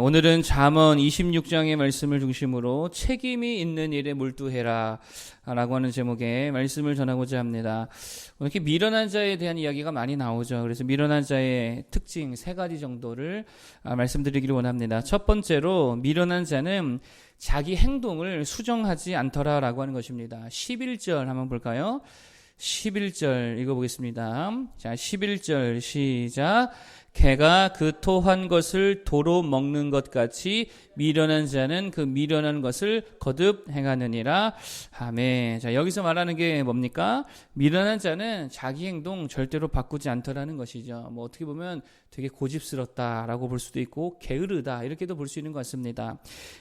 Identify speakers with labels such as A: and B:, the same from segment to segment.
A: 오늘은 잠언 26장의 말씀을 중심으로 책임이 있는 일에 몰두해라 라고 하는 제목의 말씀을 전하고자 합니다. 이렇게 미련한 자에 대한 이야기가 많이 나오죠. 그래서 미련한 자의 특징 3가지 정도를 말씀드리기를 원합니다. 첫 번째로 미련한 자는 자기 행동을 수정하지 않더라 라고 하는 것입니다. 11절 한번 볼까요? 11절 읽어보겠습니다. 자, 11절 시작. 개가 그 토한 것을 도로 먹는 것 같이 미련한 자는 그 미련한 것을 거듭 행하느니라. 아멘. 자, 여기서 말하는 게 뭡니까? 미련한 자는 자기 행동 절대로 바꾸지 않더라는 것이죠. 뭐 어떻게 보면 되게 고집스럽다라고 볼 수도 있고 게으르다 이렇게도 볼 수 있는 것 같습니다.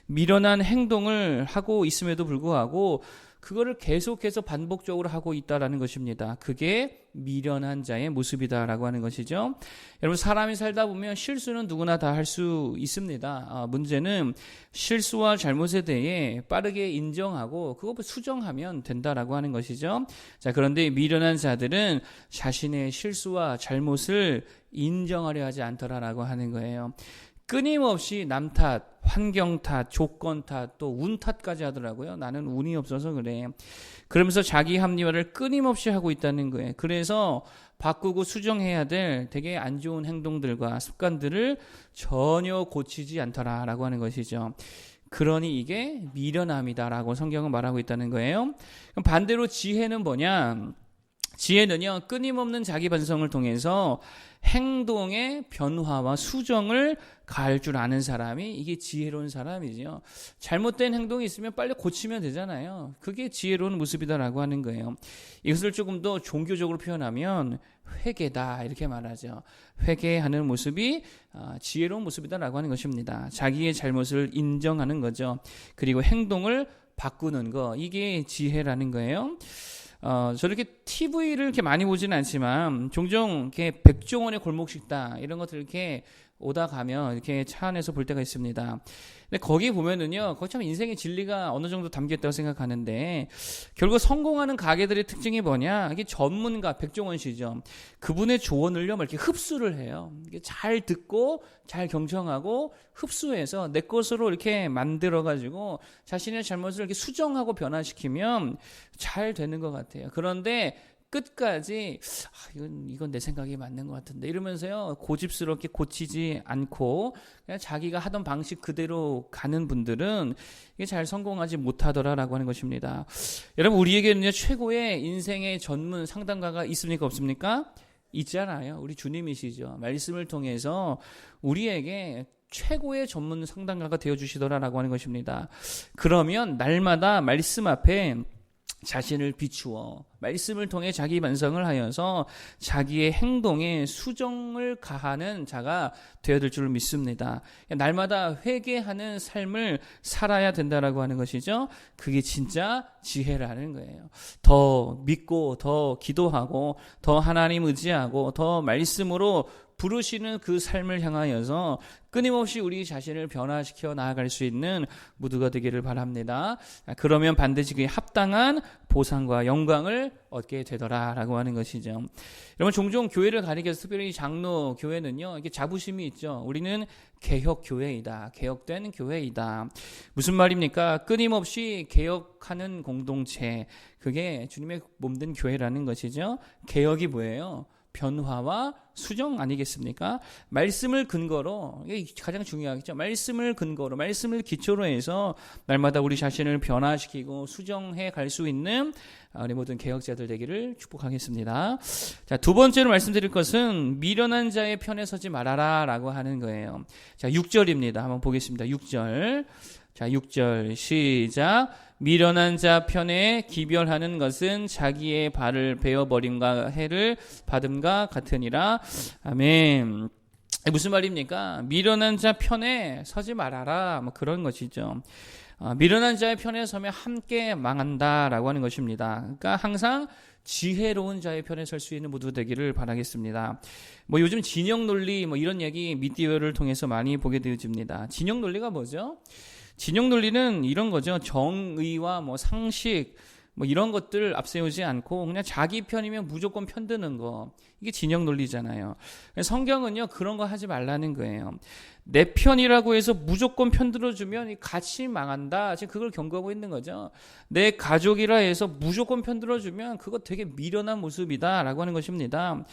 A: 미련한 행동을 하고 있음에도 불구하고 그거를 계속해서 반복적으로 하고 있다라는 것입니다. 그게 미련한 자의 모습이다라고 하는 것이죠. 여러분, 사람이 살다 보면 실수는 누구나 다 할 수 있습니다. 문제는 실수와 잘못에 대해 빠르게 인정하고 그것을 수정하면 된다라고 하는 것이죠. 자, 그런데 미련한 자들은 자신의 실수와 잘못을 인정하려 하지 않더라라고 하는 거예요. 끊임없이 남 탓, 환경 탓, 조건 탓, 또 운 탓까지 하더라고요. 나는 운이 없어서 그래. 그러면서 자기 합리화를 끊임없이 하고 있다는 거예요. 그래서 바꾸고 수정해야 될 되게 안 좋은 행동들과 습관들을 전혀 고치지 않더라라고 하는 것이죠. 그러니 이게 미련함이다라고 성경은 말하고 있다는 거예요. 그럼 반대로 지혜는 뭐냐? 지혜는요, 끊임없는 자기 반성을 통해서 행동의 변화와 수정을 가할 줄 아는 사람이 이게 지혜로운 사람이죠. 잘못된 행동이 있으면 빨리 고치면 되잖아요. 그게 지혜로운 모습이다라고 하는 거예요. 이것을 조금 더 종교적으로 표현하면 회개다 이렇게 말하죠. 회개하는 모습이 지혜로운 모습이다라고 하는 것입니다. 자기의 잘못을 인정하는 거죠. 그리고 행동을 바꾸는 거, 이게 지혜라는 거예요. 저렇게 TV를 이렇게 많이 보지는 않지만 종종 이렇게 백종원의 골목식당 이런 것들 이렇게 오다 가면 이렇게 차 안에서 볼 때가 있습니다. 근데 거기 보면은요, 거기 참 인생의 진리가 어느 정도 담겨 있다고 생각하는데 결국 성공하는 가게들의 특징이 뭐냐? 이게 전문가 백종원 씨죠. 그분의 조언을요, 이렇게 흡수를 해요. 잘 듣고 잘 경청하고 흡수해서 내 것으로 이렇게 만들어가지고 자신의 잘못을 이렇게 수정하고 변화시키면 잘 되는 것 같아요. 그런데 끝까지 이건 내 생각이 맞는 것 같은데 이러면서요 고집스럽게 고치지 않고 그냥 자기가 하던 방식 그대로 가는 분들은 이게 잘 성공하지 못하더라라고 하는 것입니다. 여러분, 우리에게는요 최고의 인생의 전문 상담가가 있습니까 없습니까? 있잖아요. 우리 주님이시죠. 말씀을 통해서 우리에게 최고의 전문 상담가가 되어주시더라라고 하는 것입니다. 그러면 날마다 말씀 앞에 자신을 비추어 말씀을 통해 자기 반성을 하여서 자기의 행동에 수정을 가하는 자가 되어야 될 줄 믿습니다. 날마다 회개하는 삶을 살아야 된다라고 하는 것이죠. 그게 진짜 지혜라는 거예요. 더 믿고 더 기도하고 더 하나님 의지하고 더 말씀으로 부르시는 그 삶을 향하여서 끊임없이 우리 자신을 변화시켜 나아갈 수 있는 모두가 되기를 바랍니다. 그러면 반드시 그에 합당한 보상과 영광을 얻게 되더라라고 하는 것이죠. 여러분, 종종 교회를 가리켜서 특별히 장로 교회는요, 이게 자부심이 있죠. 우리는 개혁 교회이다. 개혁된 교회이다. 무슨 말입니까? 끊임없이 개혁하는 공동체. 그게 주님의 몸된 교회라는 것이죠. 개혁이 뭐예요? 변화와 수정 아니겠습니까? 말씀을 근거로, 이게 가장 중요하겠죠. 말씀을 근거로, 말씀을 기초로 해서 날마다 우리 자신을 변화시키고 수정해 갈 수 있는 우리 모든 개혁자들 되기를 축복하겠습니다. 자, 두 번째로 말씀드릴 것은 미련한 자의 편에 서지 말아라 라고 하는 거예요. 자, 6절입니다. 한번 보겠습니다. 6절. 자, 6절 시작. 미련한 자 편에 기별하는 것은 자기의 발을 베어버림과 해를 받음과 같으니라. 아멘. 무슨 말입니까? 미련한 자 편에 서지 말아라. 뭐 그런 것이죠. 미련한 자의 편에 서면 함께 망한다라고 하는 것입니다. 그러니까 항상 지혜로운 자의 편에 설 수 있는 모두 되기를 바라겠습니다. 뭐 요즘 진영 논리 뭐 이런 얘기 미디어를 통해서 많이 보게 되어집니다. 진영 논리가 뭐죠? 진영 논리는 이런 거죠. 정의와 뭐 상식, 뭐 이런 것들 앞세우지 않고 그냥 자기 편이면 무조건 편드는 거, 이게 진영 논리잖아요. 성경은요 그런 거 하지 말라는 거예요. 내 편이라고 해서 무조건 편들어주면 같이 망한다, 지금 그걸 경고하고 있는 거죠. 내 가족이라 해서 무조건 편들어주면 그거 되게 미련한 모습이다 라고 하는 것입니다.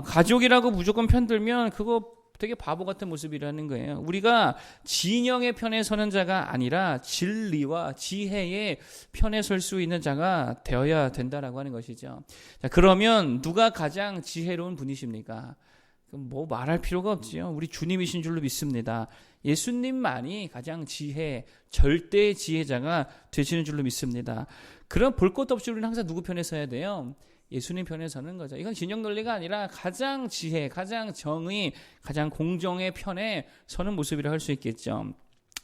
A: 가족이라고 무조건 편들면 그거 되게 바보 같은 모습이라는 거예요. 우리가 진영의 편에 서는 자가 아니라 진리와 지혜의 편에 설 수 있는 자가 되어야 된다라고 하는 것이죠. 자, 그러면 누가 가장 지혜로운 분이십니까? 뭐 말할 필요가 없지요. 우리 주님이신 줄로 믿습니다. 예수님만이 가장 절대 지혜자가 되시는 줄로 믿습니다. 그럼 볼 것 없이 우리는 항상 누구 편에 서야 돼요? 예수님 편에 서는 거죠. 이건 진영 논리가 아니라 가장 지혜, 가장 정의, 가장 공정의 편에 서는 모습이라 할 수 있겠죠.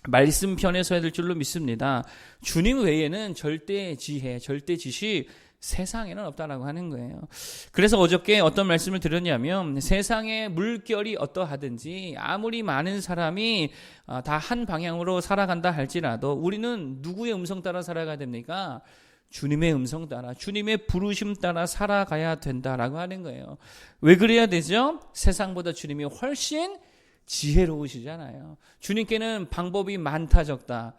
A: 말씀 편에 서야 될 줄로 믿습니다. 주님 외에는 절대 지혜, 절대 지식 세상에는 없다라고 하는 거예요. 그래서 어저께 어떤 말씀을 드렸냐면, 세상의 물결이 어떠하든지 아무리 많은 사람이 다 한 방향으로 살아간다 할지라도 우리는 누구의 음성 따라 살아가야 됩니까? 주님의 음성 따라, 주님의 부르심 따라 살아가야 된다라고 하는 거예요. 왜 그래야 되죠? 세상보다 주님이 훨씬 지혜로우시잖아요. 주님께는 방법이 많다 적다,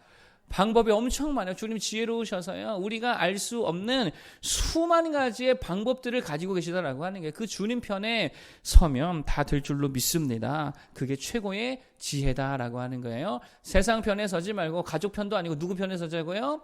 A: 방법이 엄청 많아요. 주님 지혜로우셔서요, 우리가 알 수 없는 수만 가지의 방법들을 가지고 계시다라고 하는 게, 그 주님 편에 서면 다 될 줄로 믿습니다. 그게 최고의 지혜다라고 하는 거예요. 세상 편에 서지 말고, 가족 편도 아니고 누구 편에 서자고요?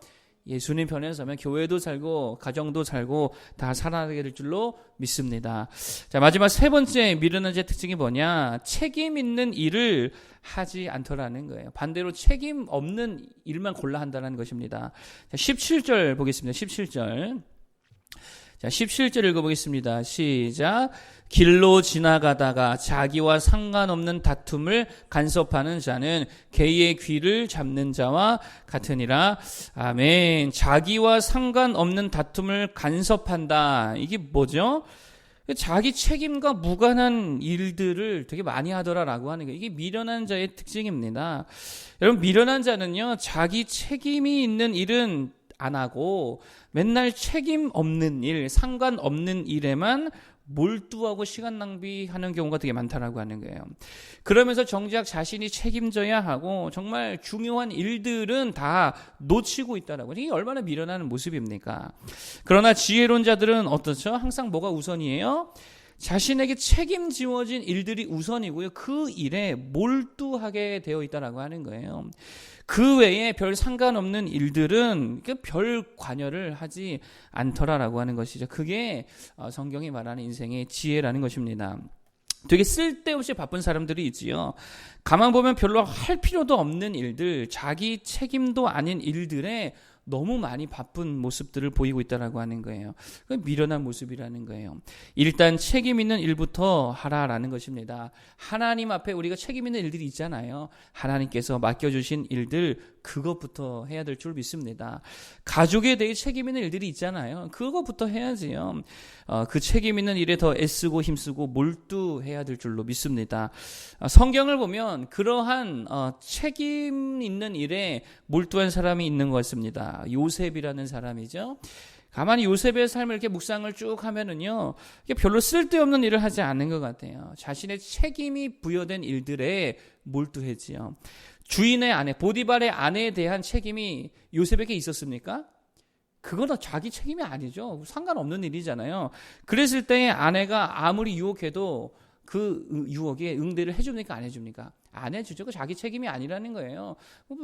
A: 예수님 편에 서면 교회도 살고 가정도 살고 다 살아가게 될 줄로 믿습니다. 자, 마지막 세 번째 미련한 자의 특징이 뭐냐? 책임 있는 일을 하지 않더라는 거예요. 반대로 책임 없는 일만 골라 한다는 것입니다. 자, 17절 보겠습니다. 17절. 자, 17절 읽어보겠습니다. 시작. 길로 지나가다가 자기와 상관없는 다툼을 간섭하는 자는 개의 귀를 잡는 자와 같으니라. 아멘. 자기와 상관없는 다툼을 간섭한다. 이게 뭐죠? 자기 책임과 무관한 일들을 되게 많이 하더라라고 하는 거예요. 이게 미련한 자의 특징입니다. 여러분, 미련한 자는요, 자기 책임이 있는 일은 안 하고 맨날 책임 없는 일, 상관없는 일에만 몰두하고 시간 낭비하는 경우가 되게 많다라고 하는 거예요. 그러면서 정작 자신이 책임져야 하고 정말 중요한 일들은 다 놓치고 있다라고. 이게 얼마나 미련한 모습입니까? 그러나 지혜로운 자들은 어떻죠? 항상 뭐가 우선이에요? 자신에게 책임지워진 일들이 우선이고요. 그 일에 몰두하게 되어 있다라고 하는 거예요. 그 외에 별 상관없는 일들은 별 관여를 하지 않더라라고 하는 것이죠. 그게 성경이 말하는 인생의 지혜라는 것입니다. 되게 쓸데없이 바쁜 사람들이 있지요. 가만 보면 별로 할 필요도 없는 일들, 자기 책임도 아닌 일들에 너무 많이 바쁜 모습들을 보이고 있다라고 하는 거예요. 미련한 모습이라는 거예요. 일단 책임 있는 일부터 하라라는 것입니다. 하나님 앞에 우리가 책임 있는 일들이 있잖아요. 하나님께서 맡겨주신 일들, 그것부터 해야 될 줄 믿습니다. 가족에 대해 책임 있는 일들이 있잖아요. 그것부터 해야지요. 그 책임 있는 일에 더 애쓰고 힘쓰고 몰두해야 될 줄로 믿습니다. 성경을 보면 그러한 책임 있는 일에 몰두한 사람이 있는 것 같습니다. 요셉이라는 사람이죠. 가만히 요셉의 삶을 이렇게 묵상을 쭉 하면은요, 이게 별로 쓸데없는 일을 하지 않는 것 같아요. 자신의 책임이 부여된 일들에 몰두했지요. 주인의 아내, 보디발의 아내에 대한 책임이 요셉에게 있었습니까? 그거는 자기 책임이 아니죠. 상관없는 일이잖아요. 그랬을 때 아내가 아무리 유혹해도 그 유혹에 응대를 해줍니까? 안 해줍니까? 안 해주죠. 그 자기 책임이 아니라는 거예요.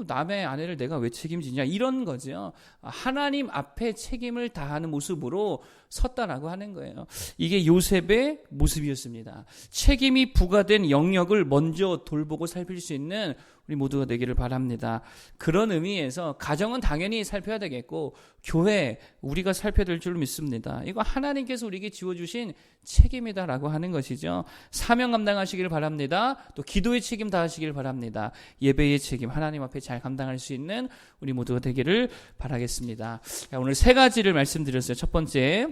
A: 남의 아내를 내가 왜 책임지냐, 이런 거죠. 하나님 앞에 책임을 다하는 모습으로 섰다라고 하는 거예요. 이게 요셉의 모습이었습니다. 책임이 부과된 영역을 먼저 돌보고 살필 수 있는 우리 모두가 되기를 바랍니다. 그런 의미에서 가정은 당연히 살펴야 되겠고, 교회 우리가 살펴야 될 줄 믿습니다. 이거 하나님께서 우리에게 지워주신 책임이다라고 하는 것이죠. 사명 감당하시기를 바랍니다. 또 기도의 책임 다하시기를 바랍니다. 예배의 책임 하나님 앞에 잘 감당할 수 있는 우리 모두가 되기를 바라겠습니다. 오늘 세 가지를 말씀드렸어요. 첫 번째,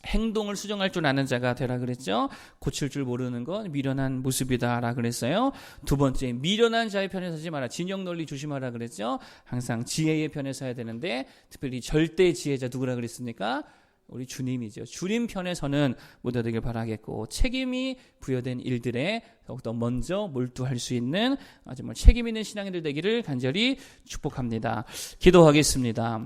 A: 행동을 수정할 줄 아는 자가 되라 그랬죠. 고칠 줄 모르는 건 미련한 모습이다라 그랬어요. 두 번째, 미련한 자의 편에 서지 마라. 진영 논리 조심하라 그랬죠. 항상 지혜의 편에 서야 되는데 특별히 절대 지혜자 누구라 그랬습니까? 우리 주님이죠. 주님 편에 서는 모두 되길 바라겠고, 책임이 부여된 일들에 더욱더 먼저 몰두할 수 있는 정말 책임 있는 신앙인들 되기를 간절히 축복합니다. 기도하겠습니다.